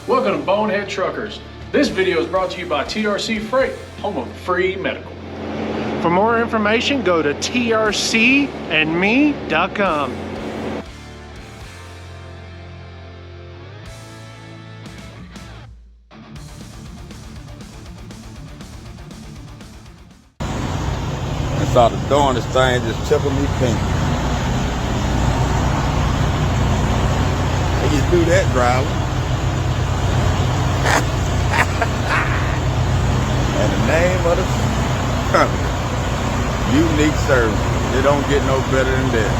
Welcome to Bonehead Truckers. This video is brought to you by TRC Freight, home of free medical. For more information, go to trcandme.com. I saw the door on this thing just tickle me pink. How you do that, driver? And the name of the company, Unique Service. It don't get no better than that.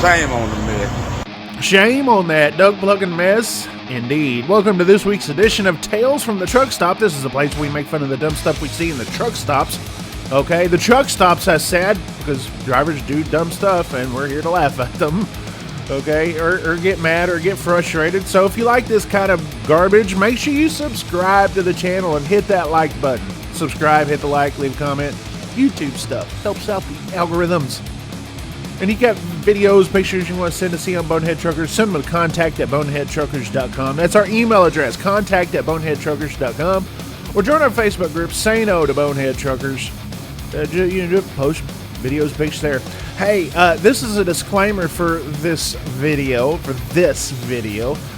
Shame on the mess. Shame on that duck plugging mess, indeed. Welcome to this week's edition of Tales from the Truck Stop. This is a place where we make fun of the dumb stuff we see in the truck stops. Okay, the truck stops, I said, because drivers do dumb stuff and we're here to laugh at them. Okay, or get mad or get frustrated. So if you like this kind of garbage, make sure you subscribe to the channel and hit that like button. Subscribe, hit the like, leave a comment. YouTube stuff helps out the algorithms. And you got videos, pictures you want to send to see on Bonehead Truckers, send them to contact@boneheadtruckers.com. That's our email address, contact@boneheadtruckers.com. Or join our Facebook group, Say No to Bonehead Truckers. You post videos, pictures there. Hey, this is a disclaimer for this video.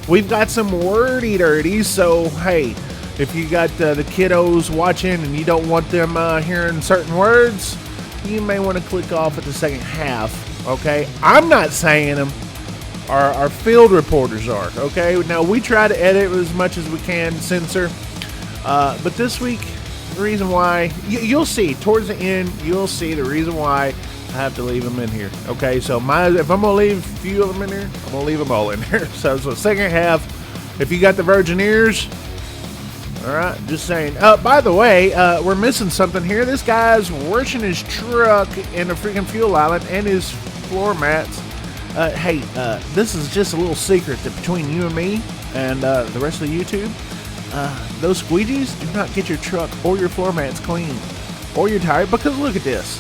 We've got some wordy dirties, so hey, if you got the kiddos watching and you don't want them hearing certain words, you may want to click off at the second half, okay? I'm not saying them. Our field reporters are, okay? Now, we try to edit as much as we can, censor. But this week, the reason why, you'll see, towards the end, you'll see the reason why I have to leave them in here, okay? So if I'm going to leave a few of them in here, I'm going to leave them all in there. So second half, if you got the virgin ears, all right, just saying. By the way, we're missing something here. This guy's washing his truck in a freaking fuel island and his floor mats. Hey, this is just a little secret that between you and me and the rest of the YouTube, those squeegees do not get your truck or your floor mats clean or your tire, because look at this.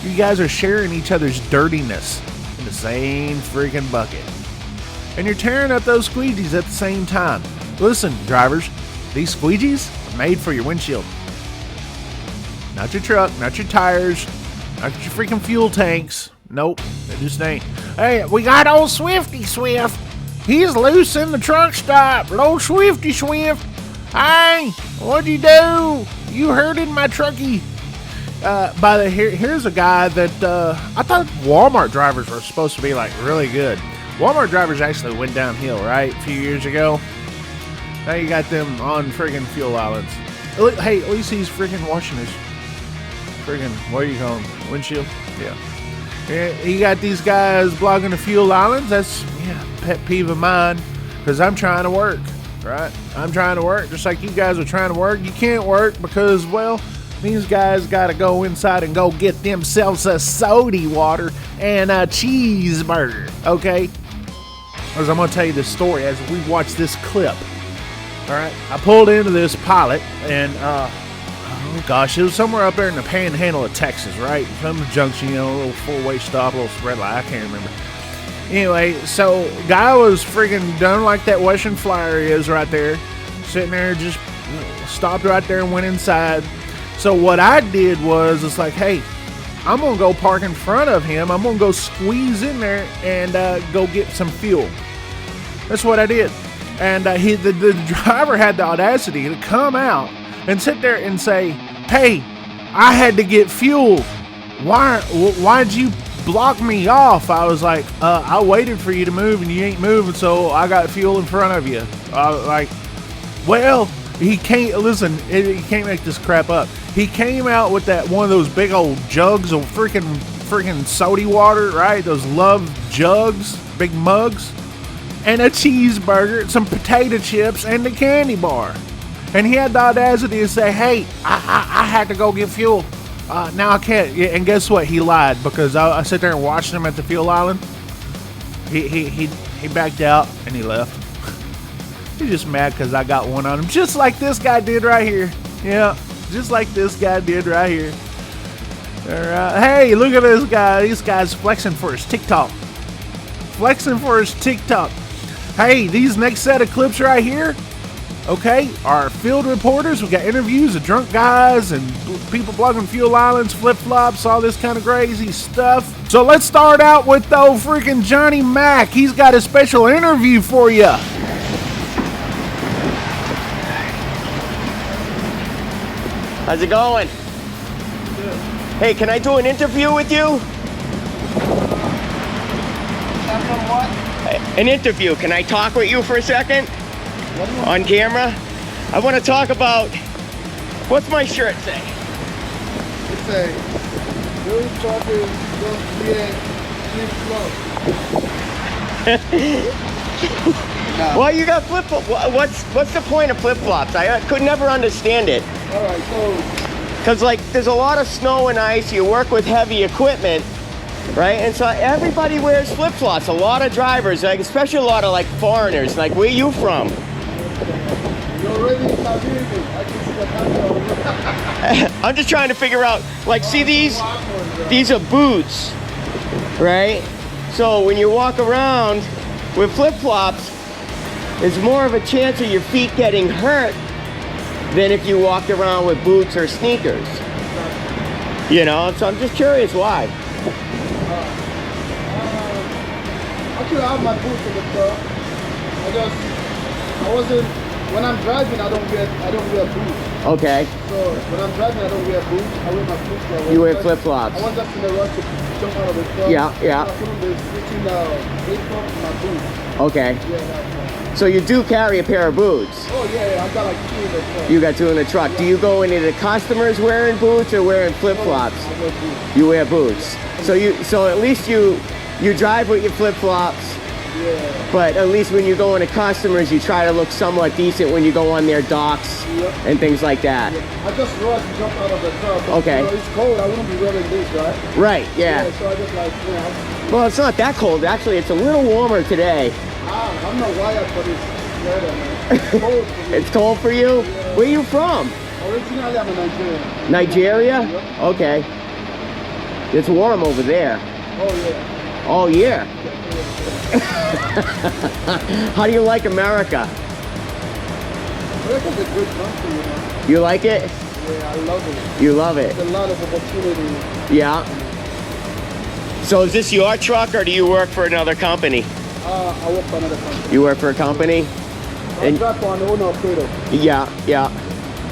You guys are sharing each other's dirtiness in the same freaking bucket. And you're tearing up those squeegees at the same time. Listen, drivers. These squeegees are made for your windshield. Not your truck, not your tires, not your freaking fuel tanks. Nope, they just ain't. Hey, we got old Swifty Swift. He's loose in the truck stop. Old Swifty Swift. Hey, what'd you do? You hurted my truckie. Here's a guy that I thought Walmart drivers were supposed to be like really good. Walmart drivers actually went downhill, right? A few years ago. Now you got them on friggin' fuel islands. Hey, at least he's friggin' washing his friggin', what do you call them? Windshield? Yeah. You got these guys blocking the fuel islands. That's, pet peeve of mine. Because I'm trying to work, right? I'm trying to work just like you guys are trying to work. You can't work because, well, these guys got to go inside and go get themselves a soda water and a cheeseburger, okay? Because I'm going to tell you this story as we watch this clip. All right, I pulled into this pilot, and oh gosh, it was somewhere up there in the panhandle of Texas, right? Some junction, a little four-way stop, a little red light, I can't remember. Anyway, so guy was friggin' done like that Western Flyer is right there, sitting there, just stopped right there and went inside. So what I did was, it's like, hey, I'm gonna go park in front of him. I'm gonna go squeeze in there and go get some fuel. That's what I did. And the driver had the audacity to come out and sit there and say, hey, I had to get fuel. Why'd you block me off? I was like, I waited for you to move and you ain't moving, so I got fuel in front of you. Well, he can't, listen, he can't make this crap up. He came out with that one of those big old jugs of freaking soda water, right? Those Love jugs, big mugs. And a cheeseburger, some potato chips, and the candy bar. And he had the audacity to say, hey, I had to go get fuel. Now I can't. And guess what? He lied, because I sit there and watched him at the fuel island. He backed out and he left. He's just mad because I got one on him. Just like this guy did right here. Yeah, just like this guy did right here. All right. Hey, look at this guy. This guy's flexing for his TikTok. Hey, these next set of clips right here, Okay, our field reporters, we got interviews of drunk guys and people blocking fuel islands, flip-flops, all this kind of crazy stuff. So let's start out with the old freaking Johnny Mac. He's got a special interview for you. How's it going? Good. Hey, can I do an interview with you? What? An interview. Can I talk with you for a second? On camera? I want to talk about, what's my shirt say? It's a really fucking don't flip-flop. Well, you got flip-flop. What's the point of flip-flops? I could never understand it. Alright, so Because like there's a lot of snow and ice, you work with heavy equipment, right? And so everybody wears flip-flops. A lot of drivers, like especially a lot of like foreigners. Like, where you from? you're already in Sabine. I can see the camera. I'm just trying to figure out, like, see these are boots, right? So when you walk around with flip-flops, there's more of a chance of your feet getting hurt than if you walked around with boots or sneakers. You know, so I'm just curious why. Actually, I have my boots in the car. When I'm driving, I don't wear boots. Okay. So when I'm driving, I don't wear boots. I wear my flip-flops. You wear flip-flops. I was just in the rush to jump out of the car. Yeah, yeah. I put on the switching apron to my boots. Okay. Yeah, that's right. So you do carry a pair of boots. Oh yeah, I got like 2 in the truck. You got 2 in the truck. Do you go into the customers wearing boots or wearing flip-flops? I wear boots. You wear boots. So at least you drive with your flip-flops. Yeah. But at least when you go into customers, you try to look somewhat decent when you go on their docks and things like that. I just rushed to jump out of the car. But, Okay. You know, it's cold. I wouldn't be wearing this, right? Right, yeah. So I just like, Well, it's not that cold. Actually, it's a little warmer today. I'm not wired for this weather, man. It's cold for me. It's cold for you? Where are you from? Originally, I'm a Nigerian. Nigeria? Okay. It's warm over there. Oh, yeah. All year. How do you like America? America's a good country, you know. You like it? Yeah, I love it. You love it? There's a lot of opportunity. Yeah. So is this your truck or do you work for another company? I work for another company. You work for a company? I drive for an owner-operator. Yeah, yeah.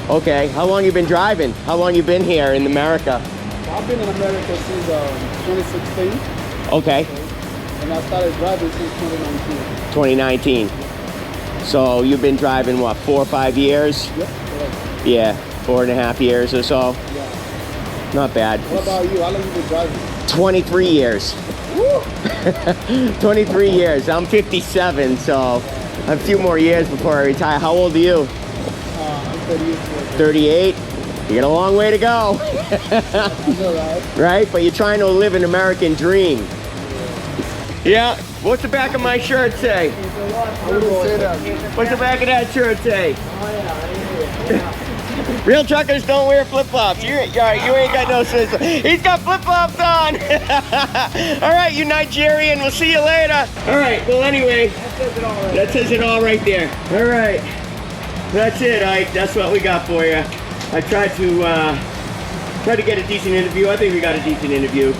Okay. How long you been driving? How long you been here in America? I've been in America since 2016. Okay. And I started driving since 2019. 2019. So you've been driving, what, 4 or 5 years? Yep, correct. Yeah, 4.5 years or so. Yeah. Not bad. What about you? How long have you been driving? 23 years. Woo! 23 years. I'm 57, so I have a few more years before I retire. How old are you? I'm 38. 38? You got a long way to go. I know, right? Right? But you're trying to live an American dream. Yeah. What's the back of my shirt say? I wouldn't say that. What's the back of that shirt say? Real truckers don't wear flip-flops. You ain't got no sense. He's got flip-flops on. All right, you Nigerian. We'll see you later. All right. Well, anyway, that says it all right there. All right. That's it, Ike. That's what we got for you. I tried to get a decent interview. I think we got a decent interview.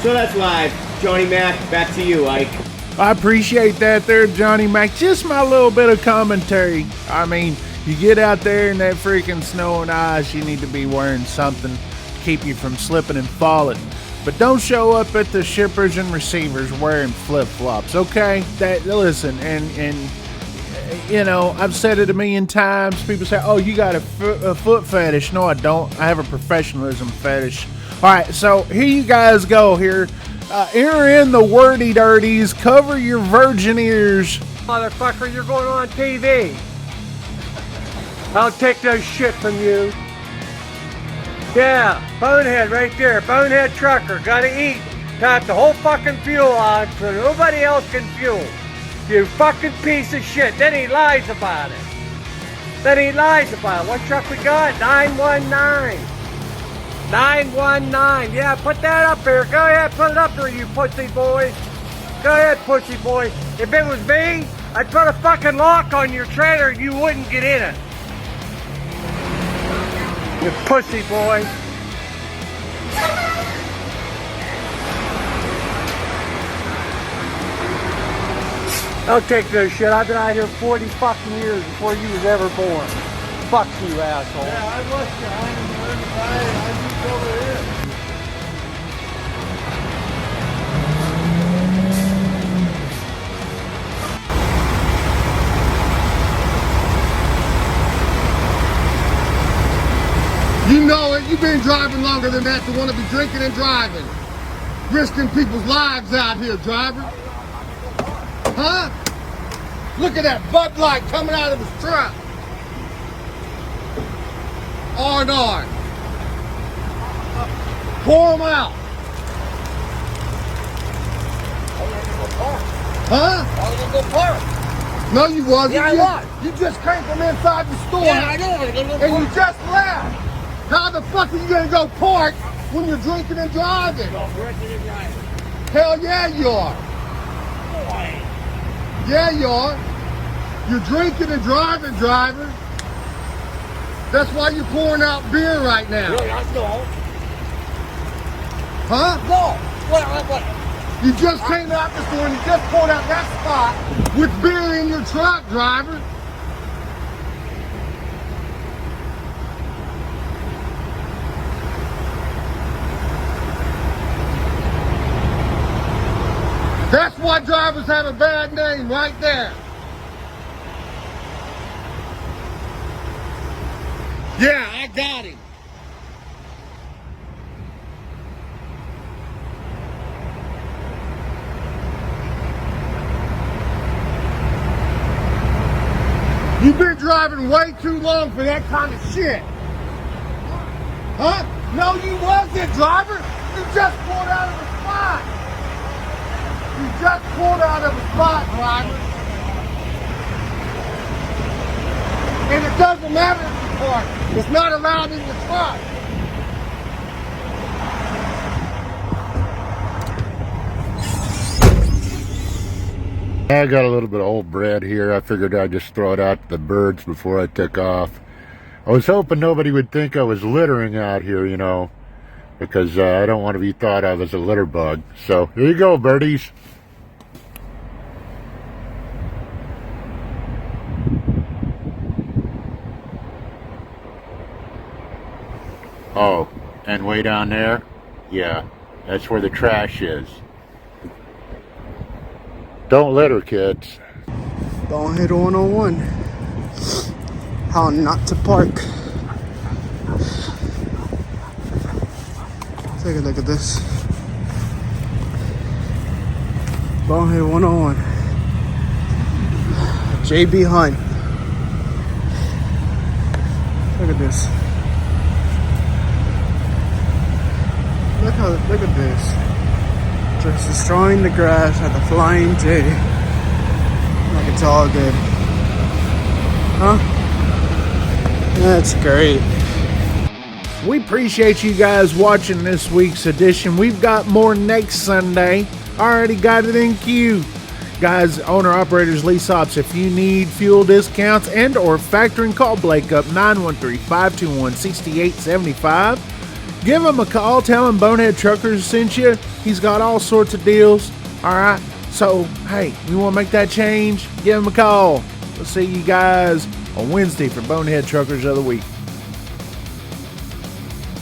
So that's live. Johnny Mac, back to you, Ike. I appreciate that there, Johnny Mac. Just my little bit of commentary. I mean, you get out there in that freaking snow and ice, you need to be wearing something to keep you from slipping and falling. But don't show up at the shippers and receivers wearing flip-flops, okay? Listen, and you know, I've said it a million times. People say, oh, you got a foot fetish. No, I don't. I have a professionalism fetish. All right, so here you guys go here. Enter in the wordy dirties. Cover your virgin ears. Motherfucker, you're going on TV. I'll take no shit from you. Yeah, Bonehead right there. Bonehead Trucker. Gotta eat. Tap the whole fucking fuel on so nobody else can fuel. You fucking piece of shit. Then he lies about it. What truck we got? 919. 919. Yeah, put that up there. Go ahead, put it up there, you pussy boys. Go ahead, pussy boys. If it was me, I'd put a fucking lock on your trailer and you wouldn't get in it. You pussy boy. Don't take no shit. I've been out here 40 fucking years before you was ever born. Fuck you, asshole. Yeah, I was behind him the other day. I moved over here. You know it. You've been driving longer than that to want to be drinking and driving. Risking people's lives out here, driver. Huh? Look at that Bud Light coming out of his truck. R&R. Pour him out. Huh? I was gonna go park. No, you wasn't. Yeah, I was. You just came from inside the store. Yeah, I know. I was gonna go park. And you just left. How the fuck are you gonna go park when you're drinking and driving? Hell yeah, you are. Yeah, you are. You're drinking and driving, driver. That's why you're pouring out beer right now. No. Huh? No. What? You just came out this store and you just poured out that spot with beer in your truck, driver. That's why drivers have a bad name right there. Yeah, I got him. You've been driving way too long for that kind of shit. Huh? No, you wasn't, driver. You just pulled out of the spot. You just pulled out of a spot, driver. And it doesn't matter if you park. It's not allowed in your truck. I got a little bit of old bread here. I figured I'd just throw it out to the birds before I took off. I was hoping nobody would think I was littering out here, you know, because I don't want to be thought of as a litter bug. So here you go, birdies. Oh, and way down there, yeah, that's where the trash is. Don't litter, kids. Bonehead 101. How not to park. Take a look at this. Bonehead 101. JB Hunt. Look at this. Look at this. Just destroying the grass at the Flying J. Like it's all good. Huh? That's great. We appreciate you guys watching this week's edition. We've got more next Sunday. Already got it in queue. Guys, owner operators, lease ops, if you need fuel discounts and or factoring, call Blake up 913-521-6875. Give him a call, tell him Bonehead Truckers sent you. He's got all sorts of deals. Alright, so hey, you want to make that change? Give him a call. We'll see you guys on Wednesday for Bonehead Truckers of the Week.